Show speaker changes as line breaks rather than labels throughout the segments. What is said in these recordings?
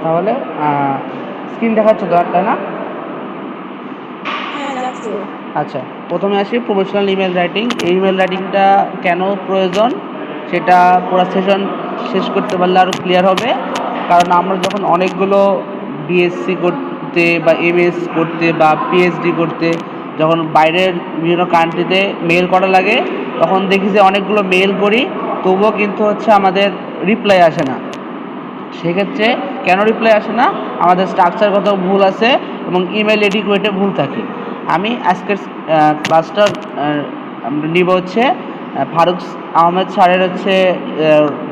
তাহলে স্ক্রিন দেখাচ্ছ তো, তাই না?
হ্যাঁ, যাচ্ছে।
আচ্ছা, প্রথমে আসি প্রফেশনাল ইমেল রাইটিং। এই ইমেল রাইটিংটা কেন প্রয়োজন সেটা পুরো সেশন শেষ করতে পারলে আরও ক্লিয়ার হবে। কারণ আমরা যখন অনেকগুলো বিএসসি করতে বা এমএস করতে বা পিএইচডি করতে যখন বাইরের বিভিন্ন কান্ট্রিতে মেল করা লাগে, তখন দেখি যে অনেকগুলো মেল করি, তবুও কিন্তু হচ্ছে আমাদের রিপ্লাই আসে না। সেক্ষেত্রে কেন রিপ্লাই আসে না? আমাদের স্ট্রাকচারগত ভুল আছে এবং ইমেল এটিকুয়েটে ভুল থাকে। আমি আজকের ক্লাসটা আমরা নিব হচ্ছে ফারুক আহমেদ স্যারের হচ্ছে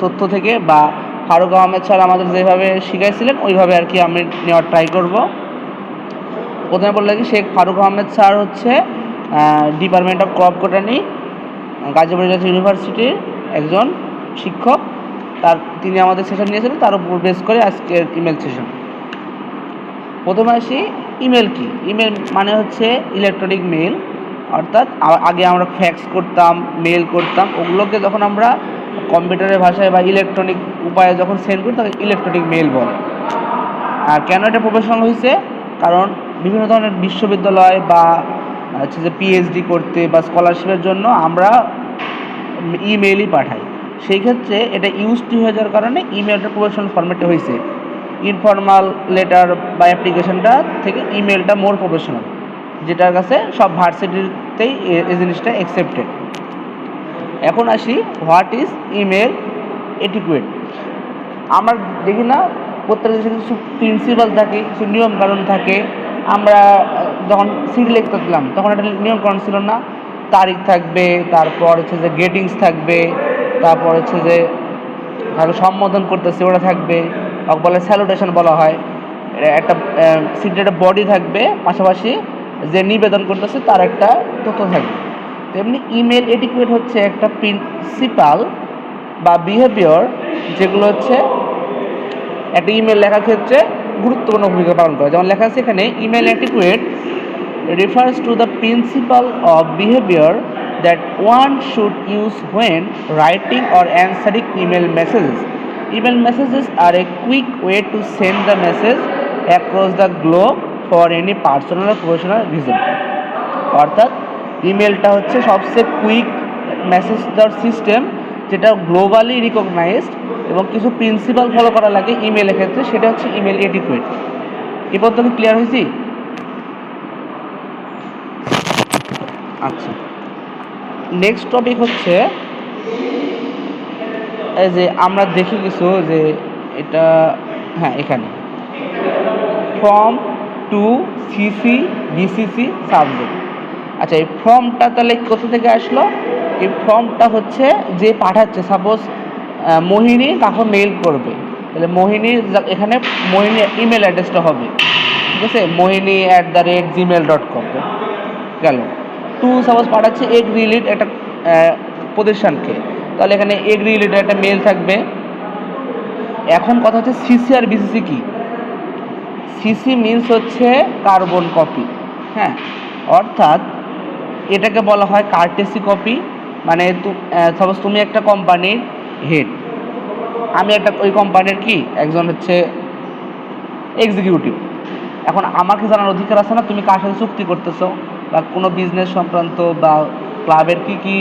তথ্য থেকে, বা ফারুক আহমেদ স্যার আমাদের যেভাবে শিখাইছিলেন ওইভাবে আর কি আমি নেওয়ার ট্রাই করব। প্রথমে বললে কি, শেখ ফারুক আহমেদ স্যার হচ্ছে ডিপার্টমেন্ট অফ ক্রপ কোটানি, গাজীপুর ইউনিভার্সিটির একজন শিক্ষক। তিনি আমাদের সেশন নিয়েছিলেন, তার উপর বেস করে আজকের ইমেল সেশন। প্রথমে আসি, ইমেল কি? ইমেল মানে হচ্ছে ইলেকট্রনিক মেল। অর্থাৎ আগে আমরা ফ্যাক্স করতাম, মেল করতাম, ওগুলোকে যখন আমরা কম্পিউটারের ভাষায় বা ইলেকট্রনিক উপায়ে যখন সেন্ড করি তাকে ইলেকট্রনিক মেল বলে। আর কেন এটা প্রফেশনাল হয়েছে? কারণ বিভিন্ন ধরনের বিশ্ববিদ্যালয় বা হচ্ছে যে পিএইচডি করতে বা স্কলারশিপের জন্য আমরা ইমেলই পাঠাই। সেই ক্ষেত্রে এটা ইউজড হয়ে যাওয়ার কারণে ইমেলটা প্রফেশনাল ফরম্যাটে হয়েছে। ইনফর্মাল লেটার বা অ্যাপ্লিকেশনটা থেকে ইমেলটা মোর প্রফেশনাল, যেটার কাছে সব ভার্সিটিতেই এই জিনিসটা অ্যাকসেপ্টেড। এখন আসি, হোয়াট ইজ ইমেল এটিকুয়েট। আমরা দেখি না প্রত্যেক দেশে কিছু প্রিন্সিপাল থাকে, কিছু নিয়মকানুন থাকে। আমরা যখন সিডি লিখতে দিলাম তখন একটা নিয়মকানুন ছিল না? তারিখ থাকবে, তারপর হচ্ছে যে গ্রেটিংস থাকবে, তারপর হচ্ছে যে কারো সম্বোধন করতেছে ওটা থাকবে, বলে স্যালুটেশন বলা হয়। একটা সিডির একটা বডি থাকবে, পাশাপাশি যে নিবেদন করতেছে তার একটা তথ্য থাকবে। তেমনি ইমেল এটিকুয়েট হচ্ছে একটা প্রিন্সিপাল বা বিহেভিয়ার, যেগুলো হচ্ছে একটা ইমেল লেখার ক্ষেত্রে গুরুত্বপূর্ণ ভূমিকা পালন করে। যেমন লেখা আছে এখানে, email এটিকুয়েট refers to the principle of behavior that one should use when writing or answering email messages. Email messages are a quick way to send the message across the globe for any personal or professional reason. অর্থাৎ ইমেলটা হচ্ছে সবচেয়ে quick message দেওয়ার system, যেটা globally recognised, এবং কিছু principle follow করা লাগে ইমেলের ক্ষেত্রে, সেটা হচ্ছে ইমেল এটিকুয়েট। এই পর্যন্ত ক্লিয়ার হয়েছি? আচ্ছা, নেক্সট টপিক হচ্ছে, এই যে আমরা দেখি কিছু যে এটা, হ্যাঁ এখানে from to CC BCC subject. আচ্ছা, এই ফর্মটা তাহলে কোথা থেকে আসলো? এই ফর্মটা হচ্ছে যে পাঠাচ্ছে, সাপোজ মোহিনী কাকে মেইল করবে, তাহলে মোহিনী এখানে মোহিনী ইমেল অ্যাড্রেসটা হবে, ঠিক আছে, mohinii@gmail.com গেল। টু সাপোজ পাঠাচ্ছে এগ রিলেট একটা প্রতিষ্ঠানকে, তাহলে এখানে এগ রিলেটেড একটা মেল থাকবে। এখন কথা হচ্ছে সিসি আর বিসিসি কি? সিসি মিনস হচ্ছে কার্বন কপি, হ্যাঁ, অর্থাৎ এটাকে বলা হয় কার্টেসি কপি। মানে সাপোজ তুমি একটা কোম্পানির হেড, আমি একটা ওই কোম্পানির কি একজন হচ্ছে এক্সিকিউটিভ। এখন আমাকে জানার অধিকার আছে না তুমি কার সাথে চুক্তি করতেছো, বা কোনো বিজনেস সংক্রান্ত বা ক্লাবের কি কি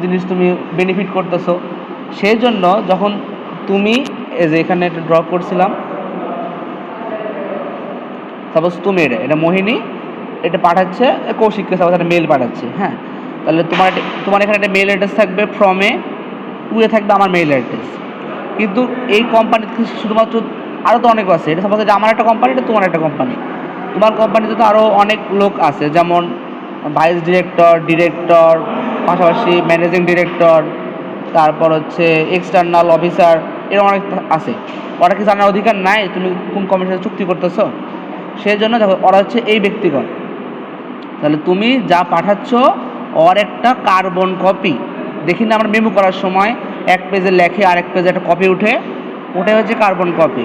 জিনিস তুমি বেনিফিট করতেছো। সেই জন্য যখন তুমি, যে এখানে একটা ড্র করছিলাম, সাপোজ তুমি এটা মোহিনী, এটা পাঠাচ্ছে কৌশিককে, সাপোজ একটা মেল পাঠাচ্ছে, হ্যাঁ, তাহলে তোমার এখানে একটা মেল অ্যাড্রেস থাকবে ফ্রমে, টুয়ে থাকবে আমার মেল অ্যাড্রেস। কিন্তু এই কোম্পানিতে শুধুমাত্র, আরও তো অনেক আছে, এটা সাপোজ এটা আমার একটা কোম্পানি, এটা তোমার একটা কোম্পানি। তোমার কোম্পানিতে তো আরও অনেক লোক আছে, যেমন ভাইস ডিরেক্টর, ডিরেক্টর, পাশাপাশি ম্যানেজিং ডিরেক্টর, তারপর হচ্ছে এক্সটার্নাল অফিসার, এরকম অনেক আছে। ওরা কি জানার অধিকার নাই তুমি কোন কোম্পানির সাথে চুক্তি করতেছো? সেই জন্য দেখো, ওরা হচ্ছে এই ব্যক্তিগণ। তাহলে তুমি যা পাঠাচ্ছ ওর একটা কার্বন কপি, দেখি না আমরা মেমো করার সময় এক পেজে লেখে আর এক পেজে একটা কপি উঠে, ওটাই হচ্ছে কার্বন কপি।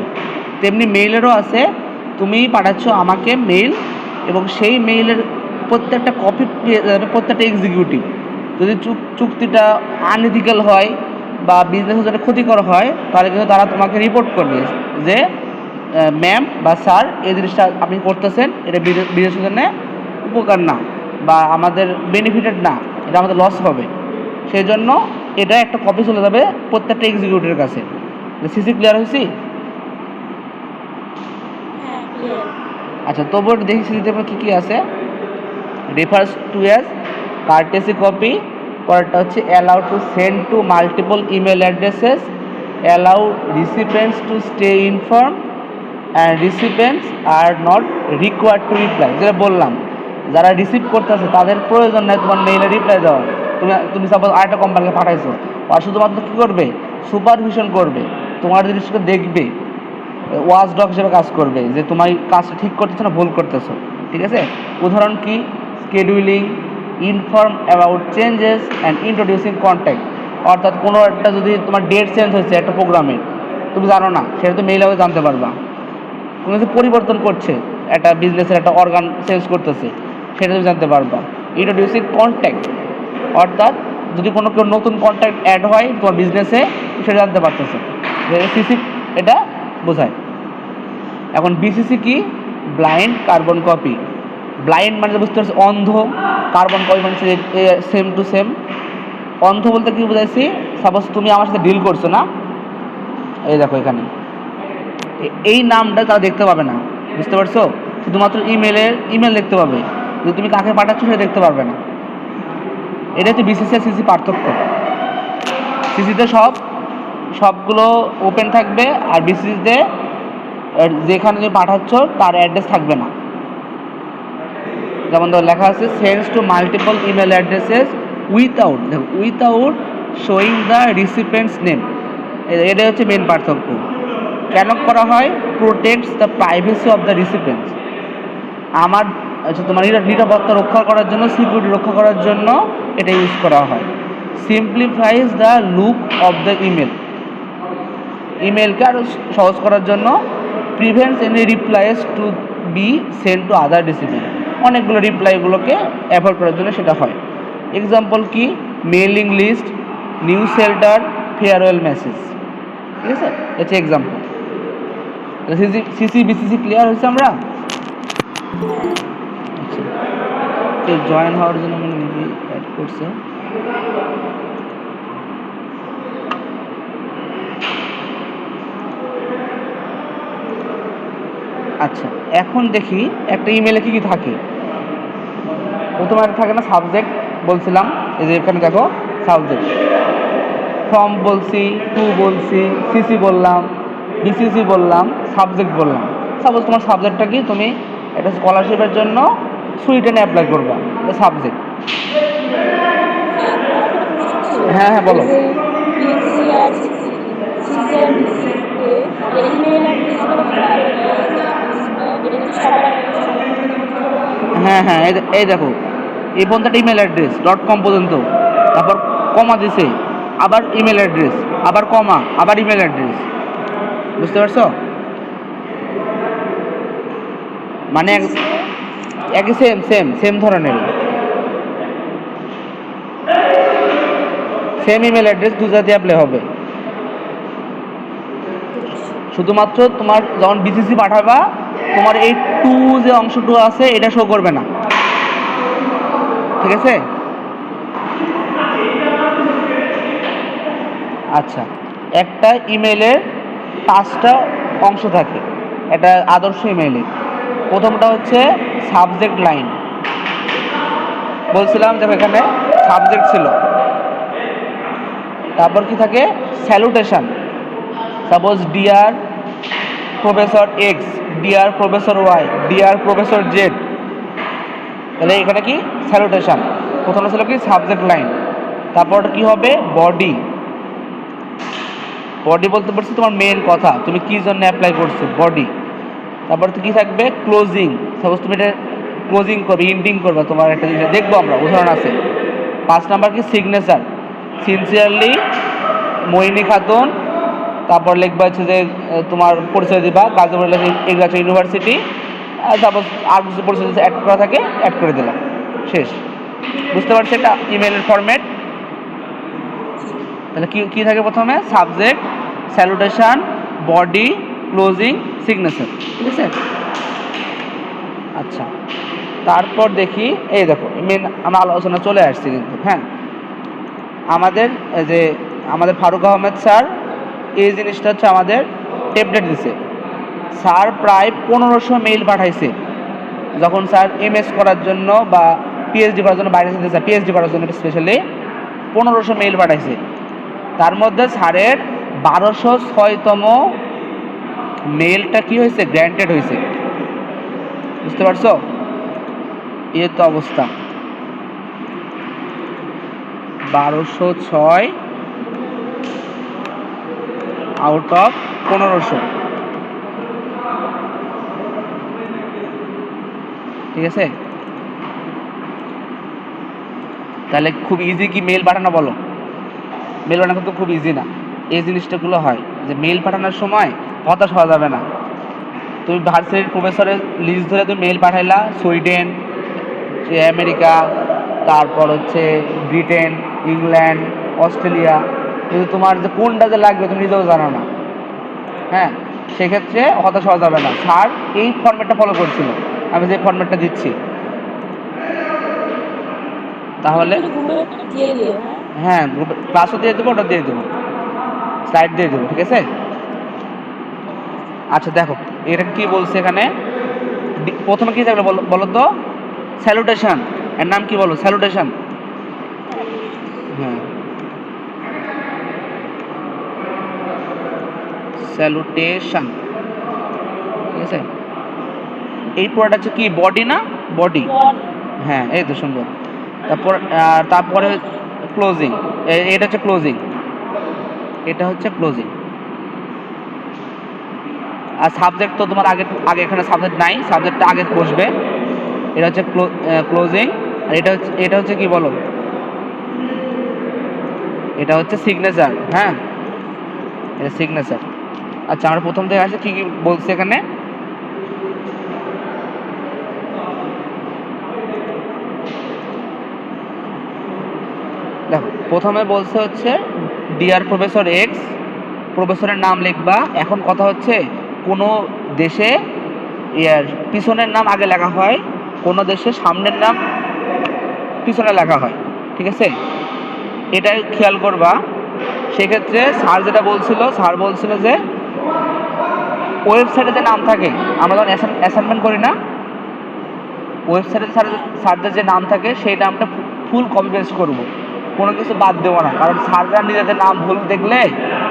তেমনি মেইলেরও আছে, তুমি পাঠাচ্ছ আমাকে মেইল, এবং সেই মেইলের প্রত্যেকটা কপি প্রত্যেকটা এক্সিকিউটিভ, যদি চুক্তিটা আনইথিক্যাল হয় বা বিজনেসের জন্য ক্ষতিকর হয়, তাহলে কিন্তু তারা তোমাকে রিপোর্ট করবে যে ম্যাম বা স্যার এই জিনিসটা আপনি করতেছেন, এটা বিদেশের জন্য উপকার না বা আমাদের বেনিফিটেড না, এটা আমাদের লস হবে। সেই জন্য এটা একটা কপি চলে যাবে প্রত্যেকটা এক্সিকিউটিভের কাছে। সিসি ক্লিয়ার হয়েছি? আচ্ছা, তবু দেখি সিসিতে কী কী আছে। Refers to as courtesy copy, পরেরটা হচ্ছে allow to send to multiple email addresses, allow রিসিপিয়েন্টস to stay inform and রিসিপিয়েন্টস are not required to reply. যেটা বললাম, যারা রিসিভ করতেছে তাদের প্রয়োজন নেই তোমার মেইলে রিপ্লাই দেওয়ার। তুমি সাপোজ আরেকটা কোম্পানিকে পাঠাইছো, আর শুধুমাত্র কী করবে, সুপারভিশন করবে, তোমার জিনিসটা দেখবে, ওয়াচ ডগ হিসেবে কাজ করবে যে তোমার কাজটা ঠিক করতেছো না ভুল করতেছো। ঠিক আছে? উদাহরণ কি, scheduling, inform about changes and introducing contact. অর্থাৎ কোনো একটা যদি তোমার ডেট চেঞ্জ হয়েছে একটা প্রোগ্রামের, তুমি জানো না, সেটা তো মেইলে জানতে পারবা। কোনো কিছু পরিবর্তন করছে, একটা বিজনেসের একটা অর্গান চেঞ্জ করতেছে, সেটা তুমি জানতে পারবা। ইন্ট্রোডিউসিং কন্ট্যাক্ট, অর্থাৎ যদি কোনো কেউ নতুন কন্ট্যাক্ট অ্যাড হয় তোমার বিজনেসে, সেটা জানতে পারতেছে। সিসি এটা বোঝায়। এখন বিসিসি কি, ব্লাইন্ড কার্বন কপি। ব্লাইন্ড মানে বুঝতে পারছি অন্ধ, কার্বন কপি মানে সেম টু সেম। অন্ধ বলতে কি বুঝাইছি, সাপোজ তুমি আমার সাথে ডিল করছো না, এই দেখো এখানে এই নামটা তারা দেখতে পাবে না, বুঝতে পারছো? শুধুমাত্র ইমেল দেখতে পাবে, যদি তুমি কাকে পাঠাচ্ছ সেটা দেখতে পারবে না। এটা হচ্ছে বিসিসি আর সিসি পার্থক্য। সিসিতে সবগুলো ওপেন থাকবে, আর বিসিসিতে যেখানে তুমি পাঠাচ্ছ তার অ্যাড্রেস থাকবে না। যেমন ধরো লেখা আছে sends to multiple email addresses without showing the recipients name. এটা হচ্ছে মেন পার্থক্য। কেন করা হয়, protects the privacy of the recipients. আমার তোমার নিরাপত্তা রক্ষা করার জন্য, সিকিউরিটি রক্ষা করার জন্য এটা ইউজ করা হয়। Simplifies the look of the ইমেলকে আরও সহজ করার জন্য। Prevents any replies to be send to other recipient, অনেকগুলো রিপ্লাইগুলোকে অ্যাভয়েড করার জন্য সেটা হয়। এক্সাম্পল কি, mailing list, newsletter, farewell message. ঠিক আছে, হচ্ছে এক্সাম্পল। সিসি বিসিসি ক্লিয়ার হয়েছে আমরা? আচ্ছা, তো জয়েন হওয়ার জন্য মানে মেবি অ্যাড করছে। আচ্ছা, এখন দেখি একটা ইমেলে কী কী থাকে। প্রথমে থাকে না সাবজেক্ট, বলছিলাম এই যে এখানে দেখো সাবজেক্ট, ফ্রম বলছি, টু বলছি, সিসি বললাম, বিসিসি বললাম, সাবজেক্ট বললাম। সাপোজ তোমার সাবজেক্টটা কি, তুমি একটা স্কলারশিপের জন্য সুইডেনে অ্যাপ্লাই করবা, সাবজেক্ট। হ্যাঁ হ্যাঁ বলো। হ্যাঁ হ্যাঁ, এই দেখো এই পর্যন্ত ইমেল অ্যাড্রেস .com পর্যন্ত, তারপর কমা দিছে, আবার ইমেল অ্যাড্রেস, আবার কমা, আবার ইমেল অ্যাড্রেস। বুঝতে পারছো? মানে একই সেম ধরনের সেম ইমেল অ্যাড্রেস দু জায়গাতে অ্যাপ্লাই হবে। শুধুমাত্র তোমার যখন বিসিসি পাঠাবা, তোমার এই টু যে অংশটুকু আছে এটা শো করবে না। ঠিক আছে? আচ্ছা, একটা ইমেলের 5টা অংশ থাকে, এটা আদর্শ ইমেলে। প্রথমটা হচ্ছে সাবজেক্ট লাইন, বলছিলাম দেখো এখানে সাবজেক্ট ছিল। তারপর কি থাকে, salutation, suppose dear professor X, dear professor Y, dear professor Z. তাহলে এখানে কি স্যালুটেশন। প্রথমটা ছিল কি সাবজেক্ট লাইন। তারপর কি হবে, বডি বলতে পারছি তোমার মেন কথা, তুমি কি জন্য অ্যাপ্লাই করছো, বডি। তারপর তো কি থাকবে, ক্লোজিং, সাপোজ তুমি এটা ক্লোজিং করবে, ইন্ডিং করবে তোমার একটা জিনিস, দেখবো আমরা উদাহরণ আছে। 5 নাম্বার কি সিগনেচার, সিনসিয়ারলি মোহিনী খাতুন। তারপর লিখবা হচ্ছে যে তোমার পরিচয় দিবা, গাজীপুর এগ্রিকালচার ইউনিভার্সিটি, তারপর আর কিছু পরিচয় অ্যাড করা থাকে অ্যাড করে দিলাম, শেষ। বুঝতে পারছি এটা ইমেলের ফরম্যাট? তাহলে কি থাকে, প্রথমে subject, salutation, body, closing signature, ঠিক আছে। আচ্ছা, তারপর দেখি, এই দেখো মেন আমরা আলোচনা চলে আসছি কিন্তু। হ্যাঁ, আমাদের যে আমাদের ফারুক আহমেদ স্যার এই জিনিসটা হচ্ছে আমাদের টেমপ্লেট দিছে। স্যার প্রায় 1500 মেইল পাঠাইছে যখন স্যার এমএস করার জন্য বা পিএইচডি করার জন্য বাইরে যেতে, স্যার পিএইচডি করার জন্য স্পেশালি 1500 মেইল পাঠাইছে। তার মধ্যে স্যারের 1206তম মেইলটা কি হয়েছে, গ্র্যান্টেড হয়েছে। বুঝতে পারছো, এই তো অবস্থা। 1206 আউট অফ 1500, ঠিক আছে। তাহলে খুব ইজি কি মেল পাঠানো, বলো? মেল পাঠানো কিন্তু খুব ইজি না। এই জিনিসটাগুলো হয় যে মেল পাঠানোর সময় হতাশ হওয়া যাবে না। তুমি ভার্সিটির প্রফেসরের লিস্ট ধরে তুমি মেল পাঠাইলা, সুইডেন, আমেরিকা, তারপর হচ্ছে ব্রিটেন, ইংল্যান্ড, অস্ট্রেলিয়া, কিন্তু তোমার যে কোনটা যে লাগবে তুমি নিজেও জানো না। হ্যাঁ, সেক্ষেত্রে হতাশ হওয়া যাবে না। স্যার এই ফর্ম্যাটটা ফলো করছিল, আমি যে ফর্ম্যাটটা দিচ্ছি। তাহলে হ্যাঁ, ক্লাসও দিয়ে দেবো, ওটা দিয়ে দেবো, স্লাইড দিয়ে দেবো, ঠিক আছে। আচ্ছা দেখো এটা কি বলছে এখানে, প্রথমে কি থাকলো বলো তো, স্যালুটেশন। এর নাম কি বলো, স্যালুটেশন। হ্যাঁ, স্যালুটেশন, ঠিক আছে। এই পুরোটা হচ্ছে কি, বডি না, বডি। হ্যাঁ, এই তো সুন্দর। তারপরে ক্লোজিং, এটা হচ্ছে ক্লোজিং, এটা হচ্ছে ক্লোজিং। আর সাবজেক্ট তো তোমার আগে আগে এখানে সাবজেক্ট নাই, সাবজেক্টটা আগে বসবে। এটা হচ্ছে ক্লোজিং। আর এটা হচ্ছে কি বলো, এটা হচ্ছে সিগনেচার। হ্যাঁ, এটা সিগনেচার। আচ্ছা, আমরা প্রথম থেকে আসি কি কি বলছি এখানে। দেখো প্রথমে বলছে হচ্ছে ডিয়ার প্রফেসর এক্স, প্রফেসরের নাম লিখবা। এখন কথা হচ্ছে কোনো দেশে ইয়ার পিছনের নাম আগে লেখা হয়, কোনো দেশে সামনের নাম পিছনে লেখা হয়, ঠিক আছে। এটাই খেয়াল করবা। সেক্ষেত্রে স্যার যেটা বলছিল, স্যার বলছিল যে ওয়েবসাইটে যে নাম থাকে, আমরা যখন অ্যাসাইনমেন্ট করি না, ওয়েবসাইটে স্যারদের যে নাম থাকে সেই নামটা ফুল কপি পেস্ট করবো, কোনো কিছু বাদ দেবো না। কারণ স্যাররা নিজেদের নাম ভুল দেখলে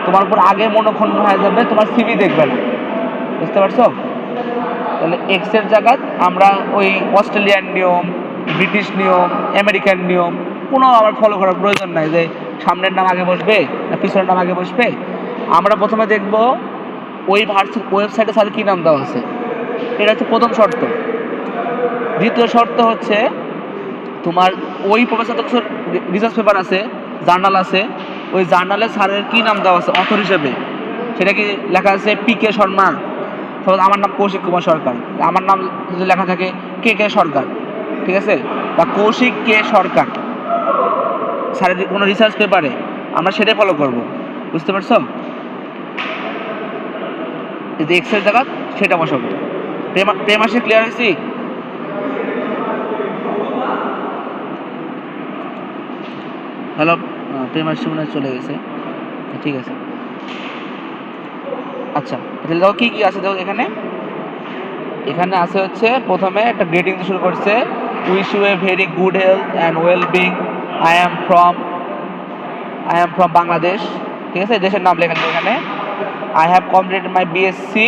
তোমার উপর আগে মনোক্ষুণ্ণ হয়ে যাবে, তোমার সিভি দেখবে না। বুঝতে পারছো? তাহলে এক্সের জায়গায় আমরা ওই অস্ট্রেলিয়ান নিয়ম, ব্রিটিশ নিয়ম, আমেরিকান নিয়ম কোনো আমার ফলো করার প্রয়োজন নাই যে সামনের নাম আগে বসবে না পিছনের নাম আগে বসবে। আমরা প্রথমে দেখব ওই ওয়েবসাইটে স্যার কী নাম দেওয়া আছে, এটা হচ্ছে প্রথম শর্ত। দ্বিতীয় শর্ত হচ্ছে তোমার ওই প্রফেসর রিসার্চ পেপার আছে, জার্নাল আছে, ওই জার্নালে স্যারের কী নাম দেওয়া আছে অথর হিসেবে, সেটা কি লেখা আছে পি.কে. শর্মা, আমার নাম কৌশিক কুমার সরকার, আমার নাম যদি লেখা থাকে কে সরকার, ঠিক আছে, বা কৌশিক কে সরকার, স্যারের কোনো রিসার্চ পেপারে আমরা সেটাই ফলো করব। বুঝতে পারছো? যদি এক্সের জায়গা সেটা বসাবো। প্রেমাসে ক্লিয়ার হয়েছি? হ্যালো, প্রেমাসে মনে হয় চলে গেছে, ঠিক আছে। আচ্ছা, তাহলে দেখো কী কী আছে, দেখো এখানে এখানে আছে হচ্ছে প্রথমে একটা গ্রিটিং দিয়ে শুরু করছে, wish you a very good health and well being, I am from Bangladesh, ঠিক আছে, দেশের নাম লেখা এখানে। I have completed my BSc,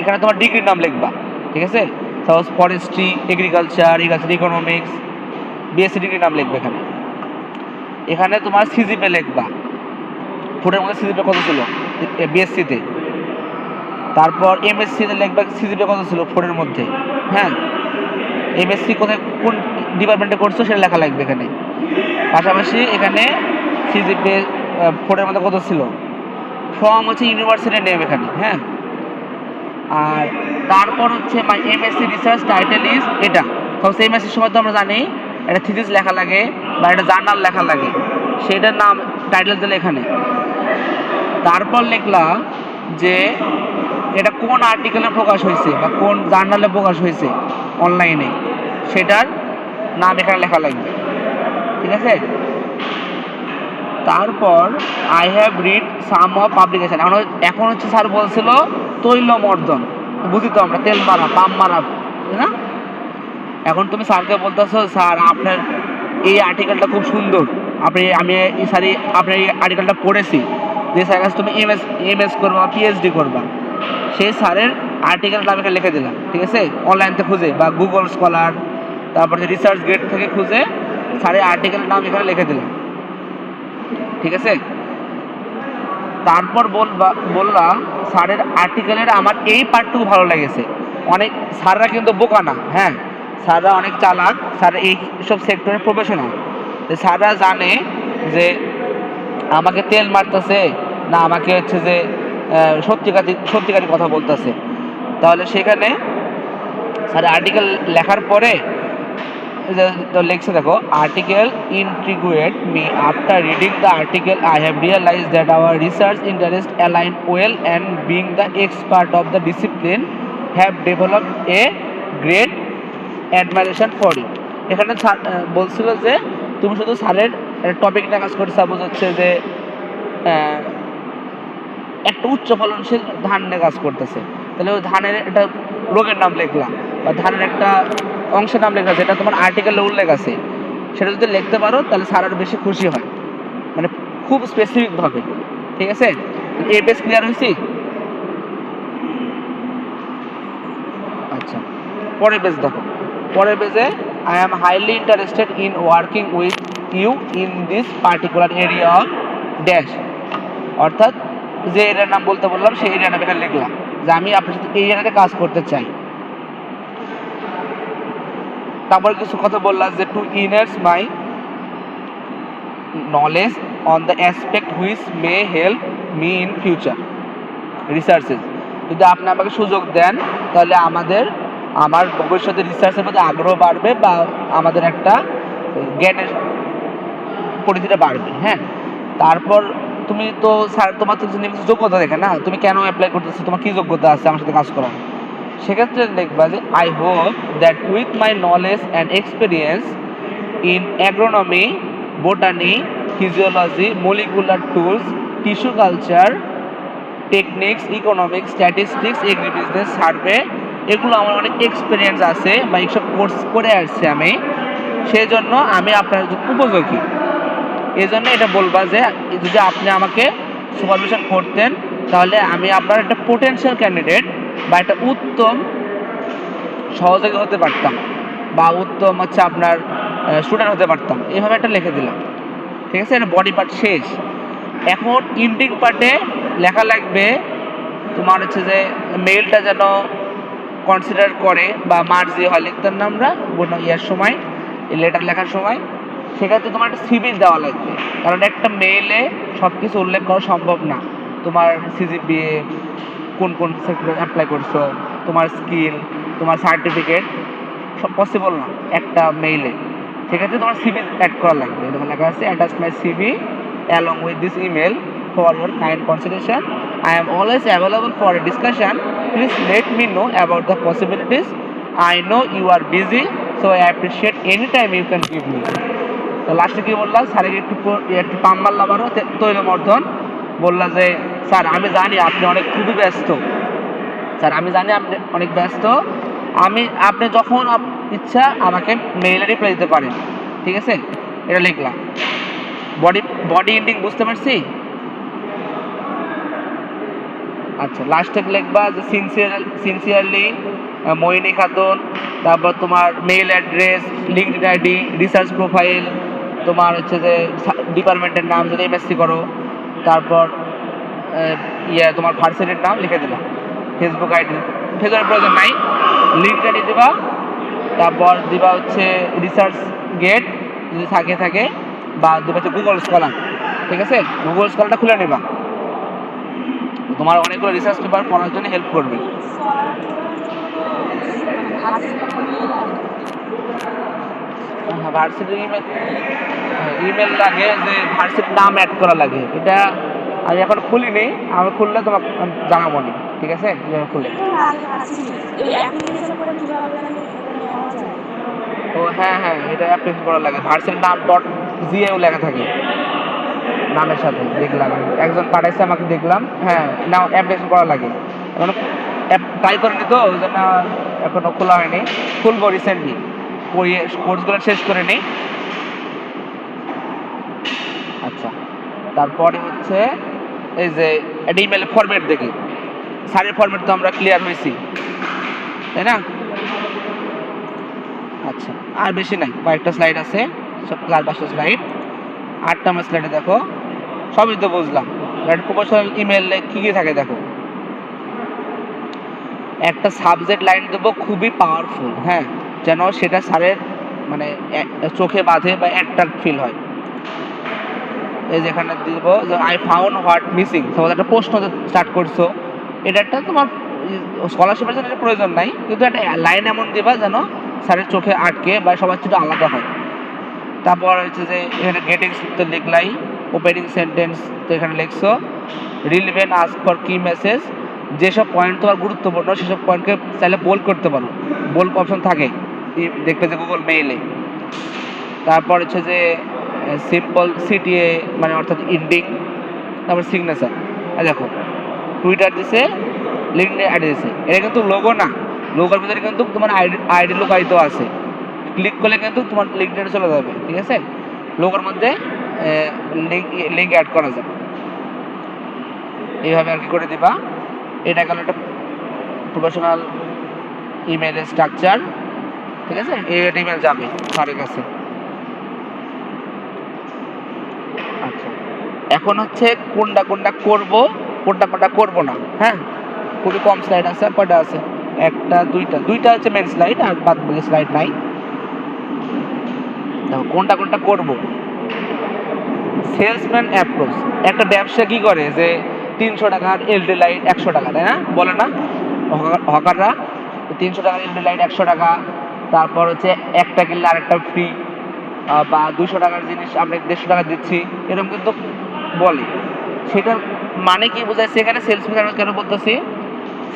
এখানে তোমার ডিগ্রির নাম লিখবা, ঠিক আছে। Suppose forestry, agriculture, economics, BSc ডিগ্রির নাম লিখবে এখানে। এখানে তোমার সিজিপে লিখবা, ফোরের মধ্যে সিজিপে কত ছিল বিএসসিতে। তারপর এমএসসিতে লিখবা সিজিপে কত ছিল ফোরের মধ্যে। হ্যাঁ, এমএসসি কোথায় কোন ডিপার্টমেন্টে করছো সেটা লেখা লাগবে এখানে। পাশাপাশি এখানে সিজিপে ফোরের মধ্যে কত ছিল, ফর্ম হচ্ছে ইউনিভার্সিটির নেম এখানে। হ্যাঁ, আর তারপর হচ্ছে মাই এমএসসি রিসার্চ টাইটেল ইজ, এটা সবচেয়ে এমএসসির সময় তো আমরা জানি একটা থিসিস লেখা লাগে বা একটা জার্নাল লেখা লাগে, সেটার নাম টাইটেল দিলে এখানে। তারপর লিখলা যে এটা কোন আর্টিকেলে প্রকাশ হয়েছে বা কোন জার্নালে প্রকাশ হয়েছে অনলাইনে, সেটার নাম এখানে লেখা লাগবে। ঠিক আছে? তারপর I have read some of publication. এখন হচ্ছে স্যার বলছিল তৈলমর্দন, বুঝি তো আমরা তেল মারা পাম মারা, তাই না? এখন তুমি স্যারকে বলতেছো স্যার আপনার এই আর্টিকেলটা খুব সুন্দর, আমি স্যার আপনার এই আর্টিকেলটা পড়েছি, যে স্যার কাছে তুমি এমএস করবা পিএইচডি করবা, সেই স্যারের আর্টিকেলটা আমি এখানে লিখে দিলাম। ঠিক আছে? অনলাইন থেকে খুঁজে বা গুগল স্কলার, তারপরে রিসার্চ গেট থেকে খুঁজে স্যারের আর্টিকেলের নাম এখানে লিখে দিলাম। ঠিক আছে? তারপর বললাম স্যারের আর্টিকেলের আমার এই পার্টটুকু ভালো লেগেছে। অনেক স্যাররা কিন্তু বোকা না, হ্যাঁ, স্যাররা অনেক চালাক, স্যার এইসব সেক্টরের প্রফেশনাল। স্যাররা জানে যে আমাকে তেল মারতেছে না আমাকে হচ্ছে যে সত্যিকারী কথা বলতেছে। তাহলে সেখানে স্যার আর্টিকেল লেখার পরে লিখছে দেখো, article intrigued me. After reading the article, I have realized that our research interests align well, and being the expert of the discipline, have developed a great admiration for you. এখানে বলছিল যে তুমি শুধু স্যারের টপিক নিয়ে কাজ করতে, suppose হচ্ছে যে একটা উচ্চ ফলনশীল ধান নিয়ে কাজ করতেছে, তাহলে ওই ধানের একটা রোগের নাম লিখলাম বা ধানের একটা অংশের নাম লেখা আছে, এটা তোমার আর্টিকেলে উল্লেখ আছে, সেটা যদি লিখতে পারো তাহলে স্যার আরও বেশি খুশি হয়, মানে খুব স্পেসিফিকভাবে। ঠিক আছে? এই পেজ ক্লিয়ার হয়েছি? আচ্ছা, পরের পেজ দেখো। পরের পেজে I am highly interested in working with you in this particular area of dash, অর্থাৎ যে এরিয়ার নাম বলতে বললাম সেই এরিয়ার নাম এখানে লিখলাম যে আমি আপনার সাথে এই এরিয়াতে কাজ করতে চাই। তারপর কিছু কথা বললাম যে to enhance my knowledge on the aspect which may help me in future researches. যদি আপনি আমাকে সুযোগ দেন তাহলে আমার ভবিষ্যতে রিসার্চের প্রতি আগ্রহ বাড়বে বা আমাদের একটা জ্ঞানের পরিধিটা বাড়বে। হ্যাঁ, তারপর তুমি তো স্যার তোমার তো যোগ্যতা দেখে না, তুমি কেন অ্যাপ্লাই করতেছো, তোমার কী যোগ্যতা আছে আমার সাথে কাজ করার। সেক্ষেত্রে দেখবা যে I hope that with my knowledge and experience in agronomy, botany, physiology, molecular tools, tissue culture techniques, economics, statistics, agri business, survey, এগুলো আমার অনেক এক্সপিরিয়েন্স আছে বা এইসব কোর্স করে আসছি আমি, সেই জন্য আমি আপনার উপযোগী। এই জন্য এটা বলবা যে যদি আপনি আমাকে সুপারভিশন করতেন তাহলে আমি আপনার একটা পোটেনশিয়াল ক্যান্ডিডেট বা একটা উত্তম সহযোগী হতে পারতাম বা উত্তম হচ্ছে আপনার স্টুডেন্ট হতে পারতাম, এইভাবে একটা লিখে দিলাম। ঠিক আছে? এটা বডি পার্ট শেষ। এখন ইন্ডিং পার্টে লেখা লাগবে তোমার হচ্ছে যে মেইলটা যেন কনসিডার করে বা মার্জি হয় লিখতাম না আমরা ইয়ার সময়, এই লেটার লেখার সময়, সেক্ষেত্রে তোমার একটা সিভি দেওয়া লাগবে, কারণ একটা মেইলে সব কিছু উল্লেখ করা সম্ভব না। তোমার সিজিপিএ, কোন কোন সেক্টরে অ্যাপ্লাই করছো, তোমার স্কিল, তোমার সার্টিফিকেট, সব পসিবল না একটা মেইলে। সেক্ষেত্রে তোমার সিভি অ্যাড করা লাগবে। তোমার লেখা আছে attach my CV along with this email for your kind consideration. I am always available for a discussion. Please let me know about the possibilities. I know you are busy, so I appreciate any time you can give me. তো লাস্টে কি বললাম, স্যারের একটু পাম মারলাম আরও তৈলমর্ধন, বললা যে স্যার আমি জানি আপনি খুবই ব্যস্ত, স্যার আমি জানি আপনি অনেক ব্যস্ত, আপনি যখন ইচ্ছা আমাকে মেইলে রিপ্লাই দিতে পারেন। ঠিক আছে? এটা লিখলাম। বডি এন্ডিং বুঝতে পারছি? আচ্ছা, লাস্টে লিখবা যে সিনসিয়ারলি মোহিনী খাতুন, তারপর তোমার mail address, linked ID, research profile, তোমার হচ্ছে যে ডিপার্টমেন্টের নাম যদি এমএসসি করো, তারপর তোমার ভার্সিটির নাম লিখে দিলাম, ফেসবুক আইডি, ফেসবুকের প্রয়োজন নাই, লিঙ্কড আইডি দিবা, তারপর দিবা হচ্ছে রিসার্চ গেট যদি থাকে বা দিবা হচ্ছে গুগল স্কলার। ঠিক আছে? গুগল স্কলারটা খুলে নেবা, তোমার অনেকগুলো রিসার্চ পেপার পড়ার জন্য হেল্প করবে। হ্যাঁ, ভার্সিটির ইমেল লাগে, যে ভার্সিটির নাম অ্যাড করা লাগে, এটা আমি এখন খুলিনি, আমি খুললে তোমাকে জানাবো নি, ঠিক আছে? খুলে ও হ্যাঁ হ্যাঁ, এটা অ্যাপ্লিকেশন করা লাগে, ভার্সন নাম ডট জিএও লেখা থাকে নামের সাথে, দেখলাম একজন পাঠাইছে আমাকে, দেখলাম হ্যাঁ নাও অ্যাপ্লিকেশন করা লাগে। এখন ট্রাই করিনি তো ওই জন্য এখনো খোলা হয়নি, খুলবো রিসেন্টলি, কোর্সগুলো শেষ করে নিই। আচ্ছা, তারপরে হচ্ছে এই যে একটা ইমেল ফরম্যাট দেখি, স্যারের ফরম্যাট তো আমরা ক্লিয়ার হয়েছি, তাই না? আচ্ছা, আর বেশি নাই, কয়েকটা স্লাইড আছে, সব 4-5টা স্লাইড। 8 নম্বর স্লাইডে দেখো, সবই তো বুঝলাম। প্রফেশনাল ইমেলে কী কী থাকে দেখো, একটা সাবজেক্ট লাইন দেবো খুবই পাওয়ারফুল, হ্যাঁ, যেন সেটা স্যারের মানে চোখে বাঁধে বা অ্যাট্রাক্ট ফিল হয়। এই যেখানে দিব যে আই ফাউন্ড হোয়াট মিসিং, তোমাদের একটা প্রশ্ন স্টার্ট করছো, এটা একটা তোমার স্কলারশিপের জন্য এটা প্রয়োজন নাই, কিন্তু একটা লাইন এমন দিবা যেন স্যারের চোখে আটকে বা সবার থেকে আলাদা হয়। তারপর হচ্ছে যে এখানে গেটিংস তো লিখলাই, ওপেনিং সেন্টেন্স তো এখানে লিখছো, রিলিভেন্ট আস্ক ফর কি মেসেজ, যেসব পয়েন্ট তোমার গুরুত্বপূর্ণ সেসব পয়েন্টকে চাইলে বোল্ড করতে পারো, বোল্ড অপশন থাকে দেখবে যে গুগল মেইলে। তারপর হচ্ছে যে সিম্পল সিটিএ মানে অর্থাৎ ইন্ডিং, তারপর সিগনেচার। দেখো টুইটার দিছে, লিঙ্কডইন আইডি দিছে, এটা কিন্তু লোগো না, লোগোর ভিতরে কিন্তু তোমার আইডি লুকায়িত আছে, ক্লিক করলে কিন্তু তোমার লিঙ্কডইনে চলে যাবে, ঠিক আছে? লোগোর মধ্যে লিঙ্ক অ্যাড করা যাবে, এইভাবে আর কি করে দিবা। এটা গেল একটা প্রফেশনাল ইমেলের স্ট্রাকচার, ঠিক আছে? এই ইমেল যাবে স্যারের কাছে। আচ্ছা, এখন হচ্ছে কোনটা কোনটা করব, কোনটা কোনটা করবো না, হ্যাঁ, খুবই কম স্লাইড আছে, কয়টা আছে, একটা দুইটা হচ্ছে মেন স্লাইড, আর বাদ বাকি স্লাইড নাই। দেখো কোনটা কোনটা করব। সেলসম্যান অ্যাপ্রোচ, একটা ব্যবসা কি করে যে 300 টাকার এলডি লাইট 100 টাকা, তাই না? বলে না হকাররা, 300 টাকার এলডি লাইট 100 টাকা, তারপর হচ্ছে একটা কিনলে আরেকটা ফ্রি, বা 200 টাকার জিনিস আমরা 150 টাকা দিচ্ছি, এরকম কিন্তু বলে। সেটার মানে কি বোঝাচ্ছে এখানে সেলসম্যান কেন বলতেছি,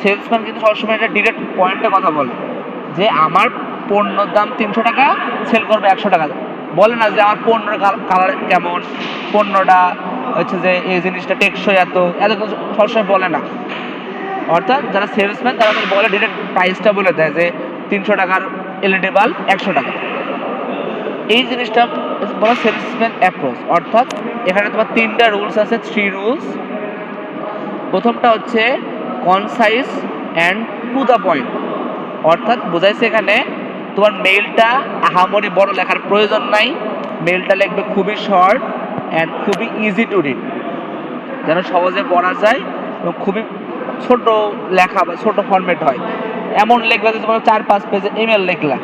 সেলসম্যান কিন্তু সবসময় একটা ডিরেক্ট পয়েন্টে কথা বলে, যে আমার পণ্যর দাম 300 টাকা, সেল করবে 100 টাকা। বলে না যে আমার পণ্যের কালার কেমন, পণ্যটা হচ্ছে যে এই জিনিসটা টেকসই এত এত কিছু সবসময় বলে না। অর্থাৎ যারা সেলসম্যান তারা বলে ডিরেক্ট প্রাইসটা বলে দেয় যে 300 টাকার এলইডি বাল্ব 100 টাকা। এই জিনিসটা বলা সেলসম্যান অ্যাপ্রোচ। অর্থাৎ এখানে তোমার 3টা রুলস আছে, 3 রুলস। প্রথমটা হচ্ছে concise and to the point, অর্থাৎ বোঝাইছে এখানে তোমার মেইলটা আহামরি বড় লেখার প্রয়োজন নাই, মেইলটা লিখবে খুবই শর্ট অ্যান্ড খুবই ইজি টু রিড, যেন সহজে পড়া যায় এবং খুবই ছোট লেখা বা ছোট ফরম্যাট হয়। এমন লিখবে যে তোমার 4-5 পেজে ইমেল লিখলা,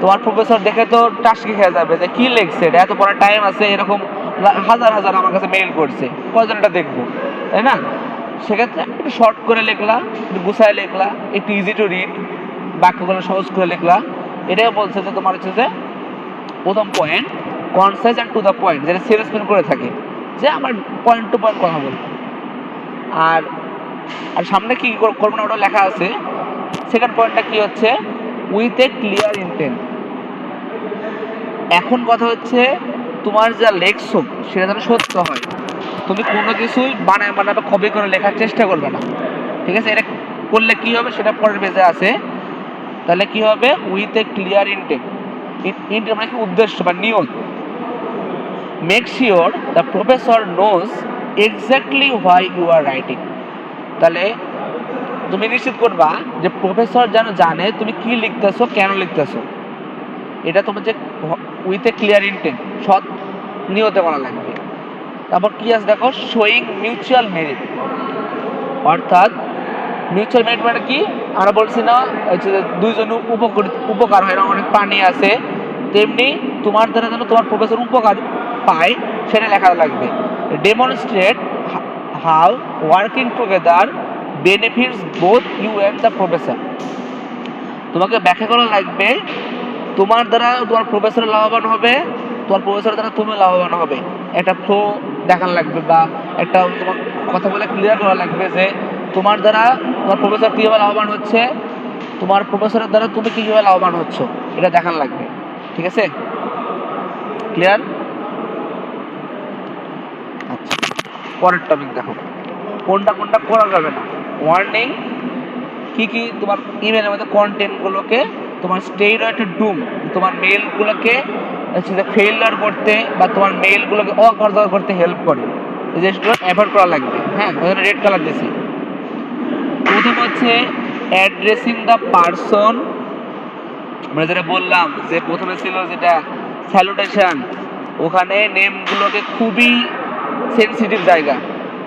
তোমার প্রফেসর দেখে তো টাসকি খেয়ে যাবে যে কী লিখছে এটা, এত পড়ার টাইম আছে, এরকম হাজার হাজার আমার কাছে মেইল করছে, কয়জন এটা দেখবো, তাই না? সেক্ষেত্রে একটু শর্ট করে লিখলা, একটু গুছায় লিখলা, একটু ইজি টু রিড, বাক্যগুলো সহজ করে লিখলা। এটাই বলছে যে তোমার হচ্ছে যে প্রথম point concise and to the point, যেটা সেলসম্যান করে থাকে, যে আমার পয়েন্ট টু পয়েন্ট কথা বলবো। আর আর সামনে কি করবো না ওটা লেখা আছে। সেকেন্ড পয়েন্টটা কি হচ্ছে, উইথ এ ক্লিয়ার ইন্টেন্ট। এখন কথা হচ্ছে তোমার যা লেখছো সেটা যেন সত্য হয়, তুমি কোনো কিছুই বানায় বানায় বা কপি করে লেখার চেষ্টা করবে না, ঠিক আছে? এটা করলে কি হবে সেটা পরের পেজে আছে। তাহলে কি হবে, with a clear intent, intent মানে কি, উদ্দেশ্য বা নিয়ত। Make sure the professor knows exactly why you are writing, তাহলে তুমি নিশ্চিত করবা যে প্রফেসর যেন জানে তুমি কি লিখতেছো, কেন লিখতেছো। এটা তোমার যে উইথ এ ক্লিয়ার ইন্টেন্ট, সৎ নিয়তে করা লাগবে। তারপর কি আছে দেখো, শোয়িং মিউচুয়াল মেরিট, অর্থাৎ মিউচুয়াল মেরিট মানে কি, আমরা বলছি না হচ্ছে যে দুইজন উপকার হয় না, অনেক প্রাণী আছে, তেমনি তোমার দ্বারা যেন তোমার প্রফেসর উপকার পায় সেটা লেখা লাগবে। Demonstrate how working together benefits both you and the professor, তোমাকে ব্যাখ্যা করা লাগবে তোমার দ্বারা তোমার প্রফেসর লাভবান হবে, তোমার প্রফেসর দ্বারা তুমি লাভবান হবে, একটা ফ্লো দেখানো লাগবে, বা একটা তোমার কথা বলে ক্লিয়ার করা লাগবে যে তোমার দ্বারা তোমার প্রফেসর কীভাবে লাভবান হচ্ছে, তোমার প্রফেসরের দ্বারা তুমি কীভাবে লাভবান হচ্ছ, এটা দেখানো লাগবে। ঠিক আছে, ক্লিয়ার? আচ্ছা, পরের টপিক দেখো, কোনটা কোনটা করা যাবে না। ওয়ার্নিং, কি কি তোমার ইমেলের মধ্যে কন্টেন্টগুলোকে তোমার স্টেরয়েডের ডুম, তোমার মেলগুলোকে হচ্ছে যে ফেইলার করতে বা তোমার মেলগুলোকে অকার্যকর করতে হেল্প করে, এই জিনিসগুলো অ্যাভয়েড করা লাগবে। হ্যাঁ, ওখানে রেড কালার দিয়েছি। প্রথম হচ্ছে অ্যাড্রেসিং দ্য পারসন, আমরা যেটা বললাম যে প্রথমে ছিল যেটা স্যালুটেশন, ওখানে নেমগুলোকে খুবই সেন্সিটিভ জায়গা।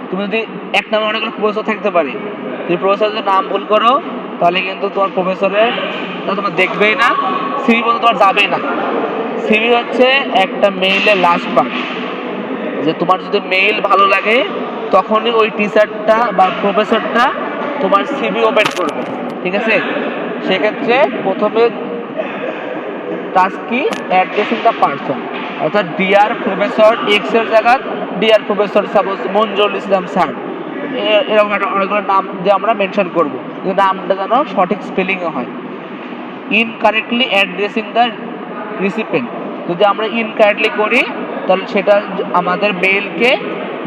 তুমি যদি এক নামে অনেকগুলো প্রফেসর থাকতে পারে, তুমি প্রফেসর যদি নাম ভুল করো তাহলে কিন্তু তোমার প্রফেসরের তোমার দেখবেই না, সিভি পর্যন্ত তোমার যাবেই না। সিভি হচ্ছে একটা মেইলের লাস্ট পার্ট, যে তোমার যদি মেইল ভালো লাগে তখনই ওই টিচারটা বা প্রফেসরটা তোমার সিভি ওপেন করবে। ঠিক আছে, সেক্ষেত্রে প্রথমে টাস্ক কি, অ্যাড্রেসিং দ্য পারসন, অর্থাৎ ডিয়ার প্রফেসর এক্স এর জায়গা ডিয়ার প্রফেসর সাপোজ মঞ্জুরুল ইসলাম স্যার, এরকম একটা অনেকগুলো নাম যে আমরা মেনশন করবো, কিন্তু নামটা যেন সঠিক স্পেলিংয়ে হয়। ইনকারেক্টলি অ্যাড্রেসিং দ্য রিসিপিয়েন্ট, যদি আমরা ইনকারেক্টলি করি তাহলে সেটা আমাদের মেইলকে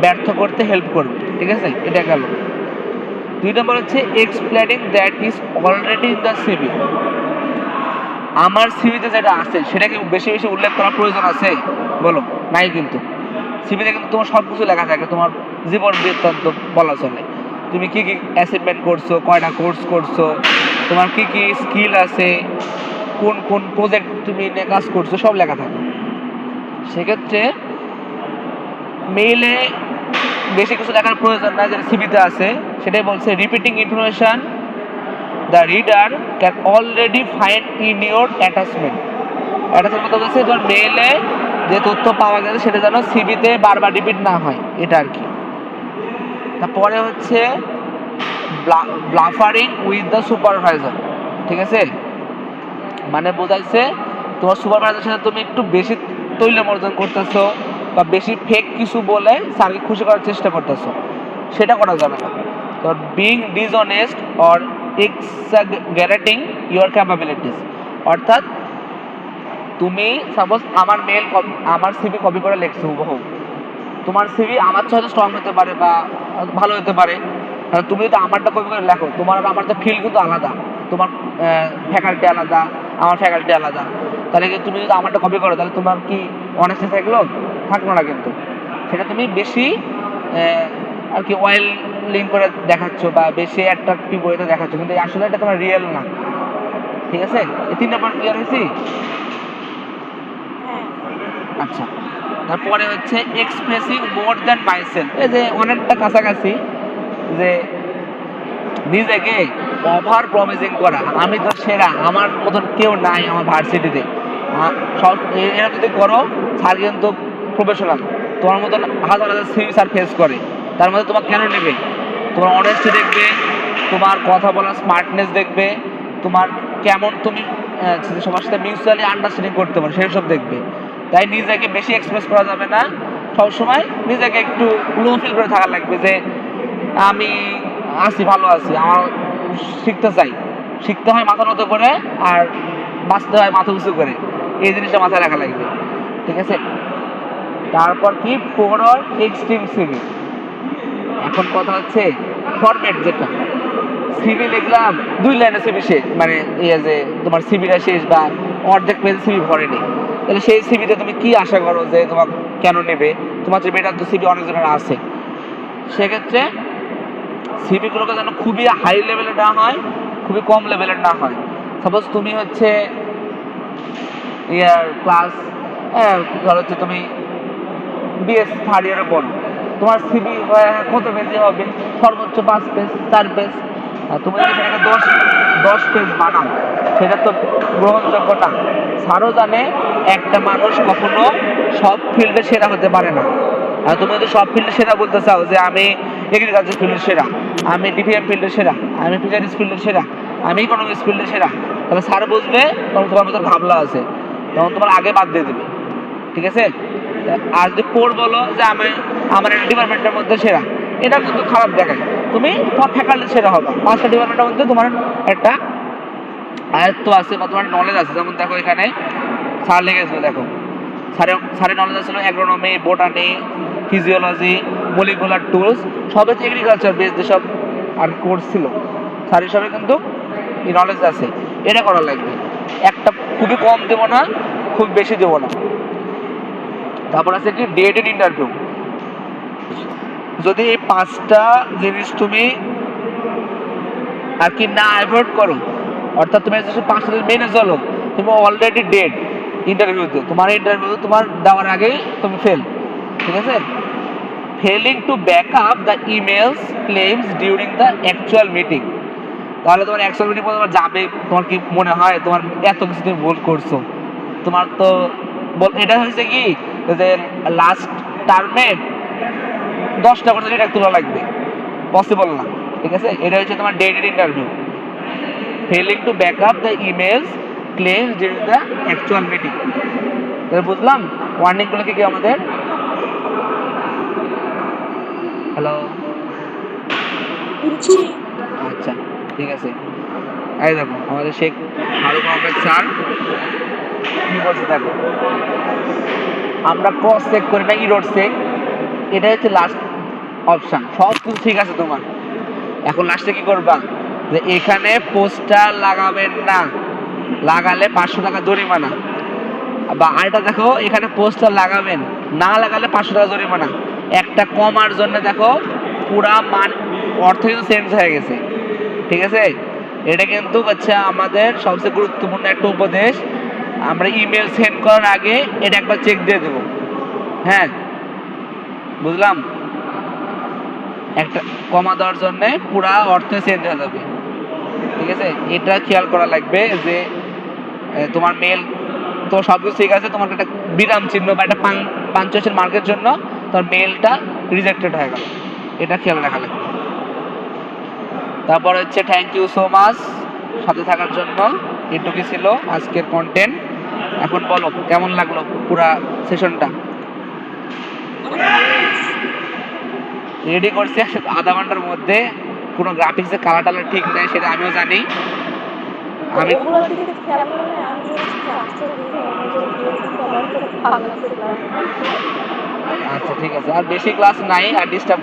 ব্যর্থ করতে হেল্প করবে। ঠিক আছে, এটা গেল। 2 নম্বর হচ্ছে explaining that is already in the CV, আমার সিভিতে যেটা আছে সেটাকে বেশি বেশি উল্লেখ করার প্রয়োজন আছে? বলো, নাই। কিন্তু সিভিতে কিন্তু তোমার সব কিছু লেখা থাকে, তোমার জীবন বৃত্তান্ত বলা চলে, তুমি কি কি অ্যাচিভমেন্ট করছো, কয়টা কোর্স করছো, তোমার কি কি স্কিল আছে, কোন কোন প্রজেক্ট তুমি নিয়ে কাজ করছো, সব লেখা থাকে। সেক্ষেত্রে মেইলে বেশি কিছু লেখার প্রয়োজন নাই, যেটা সিভিতে আছে সেটাই বলছে repeating information the reader can already find in your attachment. Attachment হচ্ছে তোমার মেইলে যে তথ্য পাওয়া গেছে সেটা যেন সিভিতে বারবার রিপিট না হয়, এটা আর কি। তারপরে হচ্ছে ব্লাফারিং উইথ দ্য সুপারভাইজার। ঠিক আছে, মানে বোঝাইছে তোমার সুপারভাইজারের সাথে তুমি একটু বেশি তৈলমর্জন করতেছো বা বেশি ফেক কিছু বলে স্যারকে খুশি করার চেষ্টা করতেছো, সেটা করা যাবে না। তো being dishonest or exaggerating your capabilities, অর্থাৎ তুমি সাপোজ আমার মেল আমার সিভি কপি করে লিখছো হুবহু, তোমার সিভি আমার হয়তো স্ট্রং হতে পারে বা ভালো হতে পারে, তুমি যদি আমারটা কপি করে লেখো, তোমার আর আমার তো ফিল কিন্তু আলাদা, তোমার ফ্যাকাল্টি আলাদা, আমার ফ্যাকাল্টি আলাদা, তাহলে কি তুমি যদি আমারটা কপি করো তাহলে তোমার কি অনেস্টি থাকলো? থাকলো না। কিন্তু সেটা তুমি বেশি আর কি অয়েল লিঙ্ক করে দেখাচ্ছ বা বেশি অ্যাট্রাক্টিভ ওয়েতে দেখাচ্ছ, কিন্তু আসলে এটা তোমার রিয়েল না। ঠিক আছে, এই 3টা পয়েন্ট ক্লিয়ার হয়েছি? আচ্ছা, তারপরে হচ্ছে এক্সপ্রেসিং মোর দ্যান মাইসেলফ, এই যে অনেকটা কাছাকাছি, যে নিজেকে ওভার প্রমিজিং করা, আমি তো সেরা, আমার মতন কেউ নাই আমার ভার্সিটিতে, সব এরা যদি করো, স্যার কিন্তু প্রফেশনাল, তোমার মতন হাজার হাজার সিভি স্যার ফেস করে, তার মধ্যে তোমার কেন নেবে? তোমার অনেস্টি দেখবে, তোমার কথা বলার স্মার্টনেস দেখবে, তোমার কেমন তুমি সবার সাথে মিউচুয়ালি আন্ডারস্ট্যান্ডিং করতে পারো সেসব দেখবে। তাই নিজেকে বেশি এক্সপ্রেস করা যাবে না, সবসময় নিজেকে একটু লো ফিল করে থাকা লাগবে, যে আমি আছি, ভালো আছি, আমার শিখতে চাই, শিখতে হয় মাথা নত করে আর বাঁচতে হয় মাথা উঁচু করে, এই জিনিসটা মাথায় রাখা লাগবে। ঠিক আছে, তারপর কি ফোর অর এক্সট্রিম সিভি। এখন কথা হচ্ছে ফরম্যাট, যেটা সিভি লিখলাম 2 লাইনে সিভি শেষ, মানে ইয়ে যে তোমার সিভিটা শেষ বা অর্ধেক পেজ সিভি ভরেনি, তাহলে সেই সিভিতে তুমি কি আশা করো যে তোমার কেন নেবে? তোমার যে বেটার তো সিভি অনেকজনের আছে। সেক্ষেত্রে সিভিগুলোকে যেন খুবই হাই লেভেলের না হয়, খুবই কম লেভেলের না হয়। সাপোজ তুমি হচ্ছে ইয়ার ক্লাস, ধরো হচ্ছে তুমি বিএস থার্ড ইয়ারে পড়ো, তোমার সিভি কত পেজে হবে? সর্বোচ্চ 5 পেজ, 4 পেজ। তুমি যদি সেটাকে 10 পেজ বানাও, সেটা তো গ্রহণযোগ্য না। স্যারও জানে একটা মানুষ কখনো সব ফিল্ডে সেরা হতে পারে না। আর তুমি যদি সব ফিল্ডে সেরা বলতে চাও যে আমি এগ্রিকালচার ফিল্ডের সেরা, আমি ডিভিএম ফিল্ডের সেরা, আমি ফিশারিজ ফিল্ডের সেরা, আমি ইকোনমিক্স ফিল্ডের সেরা, তাহলে স্যার বুঝবে তখন তোমার ভিতর ভাবলা আছে, তখন তোমার আগে বাদ দিয়ে দেবে। ঠিক আছে, আর যদি পোর বলো যে আমি আমার ডিপার্টমেন্টের মধ্যে সেরা, এটা কিন্তু খারাপ দেখায়। তুমি তোমার ফ্যাকাল্টি সেরা হবে, 5টা ডিপার্টমেন্টের মধ্যে তোমার একটা আয়ত্ত আছে বা তোমার নলেজ আছে। যেমন দেখো এখানে স্যার লেগেছিল, দেখো স্যারের নলেজ ছিল agronomy, botany, physiology, molecular tools, সব হচ্ছে এগ্রিকালচার বেস যেসব আর কোর্স ছিল, স্যার হিসাবে কিন্তু এই নলেজ আছে। এটা করা লাগবে, একটা খুবই কম দেবো না, খুব বেশি দেবো না। তারপর আছে কি ডেটেড ইন্টারভিউ। যদি এই 5টা জিনিস তুমি আর কি না অ্যাভয়েড করো, অর্থাৎ তুমি 5টা জিনিস মেনে চলো, তুমি অলরেডি ডেট ইন্টারভিউতে, তোমার ইন্টারভিউ তোমার দেওয়ার আগেই তুমি ফেল। ঠিক আছে? Failing to back up the emails claims during the actual meeting. তাহলে তোমার অ্যাকচুয়াল মিটিং তোমার যাবে, তোমার কি মনে হয় তোমার এত কিছু তুমি ভুল করছো? তোমার তো এটা হয়েছে কি যে লাস্ট টার্মে 10টা করে এটা তোলা লাগবে, পসিবল না। ঠিক আছে? এটা হচ্ছে তোমার dated interview. Failing to back up the emails claims during the actual meeting. তাহলে বুঝলাম ওয়ার্নিংগুলো কি কি আমাদের? হ্যালো, আচ্ছা ঠিক আছে। এই দেখো আমাদের শেখ ফারুক আহমেদ স্যার কি বলছে দেখো, আমরা ক্রস চেক করি না, ইরোড চেক। এটা হচ্ছে লাস্ট অপশন, সব কিছু ঠিক আছে তোমার, এখন লাস্টে কি করবা যে এখানে পোস্টার লাগাবেন না, লাগালে 500 টাকা জরিমানা। বা আরেকটা দেখো, এখানে পোস্টার লাগাবেন, না লাগালে 500 টাকা জরিমানা। একটা কমার জন্য দেখো পুরা মান অর্থ কিন্তু চেঞ্জ হয়ে গেছে। ঠিক আছে? এটা কিন্তু হচ্ছে আমাদের সবচেয়ে গুরুত্বপূর্ণ একটা উপদেশ। আমরা ইমেল সেন্ড করার আগে এটা একবার চেক দিয়ে দেবো। হ্যাঁ, বুঝলাম? একটা কমা দেওয়ার জন্য পুরা অর্থ চেঞ্জ হয়ে যাবে। ঠিক আছে? এটা খেয়াল করা লাগবে যে তোমার মেল তো সব কিছু ঠিক আছে, তোমার একটা বিরাম চিহ্ন বা একটা পাঞ্চুয়েশন মার্কের জন্য তোমার মেলটা রিজেক্টেড হয়ে গেল, এটা খেয়াল রাখা লাগবে। তারপর হচ্ছে থ্যাংক ইউ সো মাচ সাথে থাকার জন্য। এটুকুই ছিল আজকের কন্টেন্ট। এখন বলো কেমন লাগলো পুরা সেশনটা? রেডি করছি আধা ঘন্টার মধ্যে, কোনো গ্রাফিক্সের কালার টালার ঠিক নেই সেটা আমিও জানি। আমি
ওগুলোর দিকে খেয়াল করলে আমি জেনেছি ক্লাসটা দীর্ঘ দিয়েছি, আমার খুব ভালো লাগছে ক্লাস।
আচ্ছা ঠিক আছে, আর বেশি ক্লাস নাই, আর ডিস্টার্ব